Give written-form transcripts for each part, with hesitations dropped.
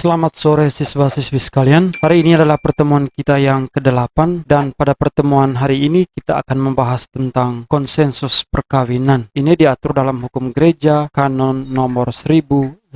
Selamat sore siswa-siswi sekalian. Hari ini adalah pertemuan kita yang ke-8 dan pada pertemuan hari ini kita akan membahas tentang konsensus perkawinan. Ini diatur dalam hukum gereja kanon nomor 1057.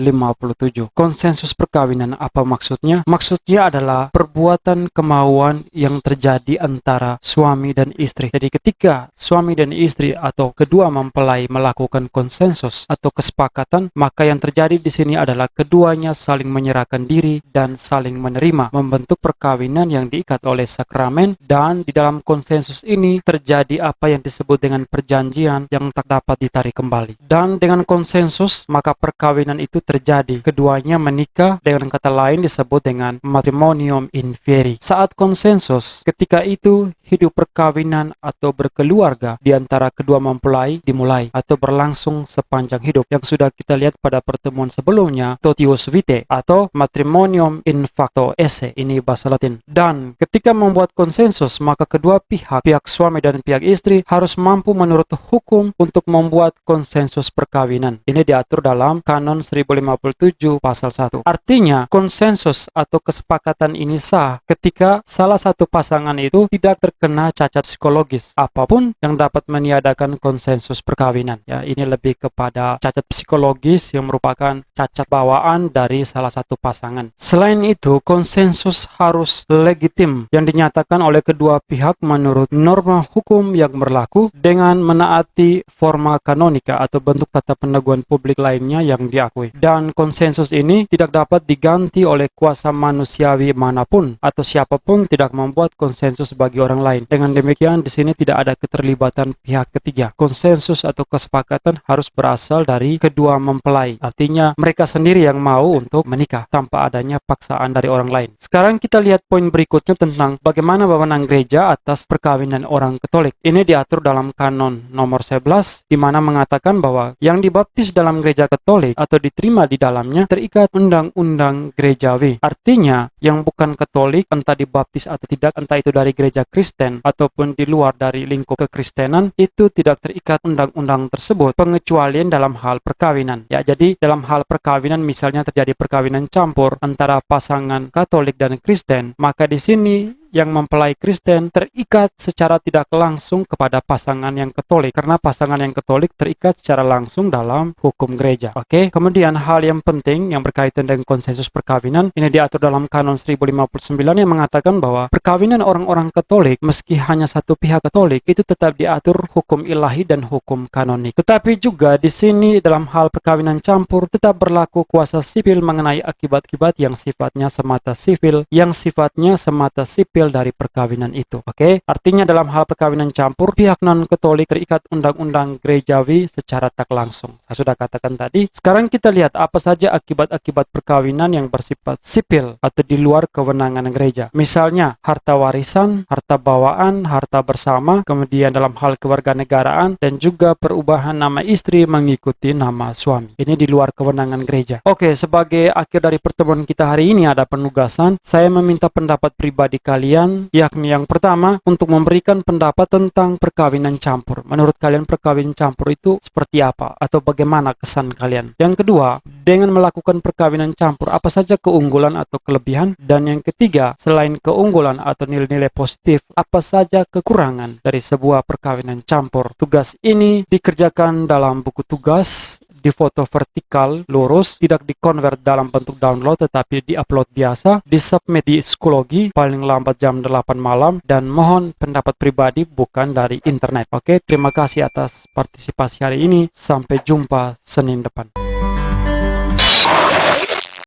Konsensus perkawinan apa maksudnya? Maksudnya adalah perbuatan kemauan yang terjadi antara suami dan istri. Jadi ketika suami dan istri atau kedua mempelai melakukan konsensus atau kesepakatan, maka yang terjadi di sini adalah keduanya saling menyerahkan diri dan saling menerima, membentuk perkawinan yang diikat oleh sakramen, dan di dalam konsensus ini terjadi apa yang disebut dengan perjanjian yang tak dapat ditarik kembali. Dan dengan konsensus maka perkawinan itu terjadi. Keduanya menikah, dengan kata lain disebut dengan matrimonium in fieri. Saat konsensus, ketika itu hidup perkawinan atau berkeluarga di antara kedua mempelai dimulai atau berlangsung sepanjang hidup, yang sudah kita lihat pada pertemuan sebelumnya, totius vitae atau matrimonium in facto esse, ini bahasa Latin. Dan ketika membuat konsensus, maka kedua pihak suami dan pihak istri harus mampu menurut hukum untuk membuat konsensus perkawinan. Ini diatur dalam kanon 1057 pasal 1. Artinya, konsensus atau kesepakatan ini sah ketika salah satu pasangan itu tidak terkena cacat psikologis apapun yang dapat meniadakan konsensus perkawinan. Ya, ini lebih kepada cacat psikologis yang merupakan cacat bawaan dari salah satu pasangan. Selain itu, konsensus harus legitim yang dinyatakan oleh kedua pihak menurut norma hukum yang berlaku dengan menaati forma kanonika atau bentuk tata peneguhan publik lainnya yang diakui. Dan konsensus ini tidak dapat diganti oleh kuasa manusiawi manapun atau siapapun tidak membuat konsensus bagi orang lain. Dengan demikian, di sini tidak ada keterlibatan pihak ketiga. Konsensus atau kesepakatan harus berasal dari kedua mempelai. Artinya, mereka sendiri yang mau untuk menikah tanpa adanya paksaan dari orang lain. Sekarang kita lihat poin berikutnya tentang bagaimana wewenang gereja atas perkawinan orang Katolik. Ini diatur dalam kanon nomor 11, di mana mengatakan bahwa yang dibaptis dalam gereja Katolik atau diterima di dalamnya terikat undang-undang gerejawi. Artinya, yang bukan Katolik, entah dibaptis atau tidak, entah itu dari gereja Kristen ataupun di luar dari lingkup kekristenan, itu tidak terikat undang-undang tersebut, pengecualian dalam hal perkawinan. Ya, jadi dalam hal perkawinan misalnya terjadi perkawinan campur antara pasangan Katolik dan Kristen, maka di sini yang mempelai Kristen terikat secara tidak langsung kepada pasangan yang Katolik, karena pasangan yang Katolik terikat secara langsung dalam hukum gereja. Oke, kemudian hal yang penting yang berkaitan dengan konsensus perkawinan ini diatur dalam kanon 1059 yang mengatakan bahwa perkawinan orang-orang Katolik meski hanya satu pihak Katolik itu tetap diatur hukum ilahi dan hukum kanonik. Tetapi juga di sini dalam hal perkawinan campur tetap berlaku kuasa sipil mengenai akibat-akibat yang sifatnya semata sipil dari perkawinan itu. Oke, artinya dalam hal perkawinan campur pihak non-Katolik terikat undang-undang gerejawi secara tak langsung. Saya sudah katakan tadi. Sekarang kita lihat apa saja akibat-akibat perkawinan yang bersifat sipil atau di luar kewenangan gereja. Misalnya harta warisan, harta bawaan, harta bersama, kemudian dalam hal kewarganegaraan dan juga perubahan nama istri mengikuti nama suami. Ini di luar kewenangan gereja. Oke, sebagai akhir dari pertemuan kita hari ini ada penugasan. Saya meminta pendapat pribadi kalian, yakni yang pertama untuk memberikan pendapat tentang perkawinan campur. Menurut kalian perkawinan campur itu seperti apa atau bagaimana kesan kalian? Yang kedua, dengan melakukan perkawinan campur apa saja keunggulan atau kelebihan? Dan yang ketiga, selain keunggulan atau nilai-nilai positif, apa saja kekurangan dari sebuah perkawinan campur? Tugas ini dikerjakan dalam buku tugas, di foto vertikal lurus, tidak dikonvert dalam bentuk download tetapi diupload biasa, disubmit di psikologi paling lambat jam 8 malam, dan mohon pendapat pribadi bukan dari internet. Oke, terima kasih atas partisipasi hari ini. Sampai jumpa Senin depan.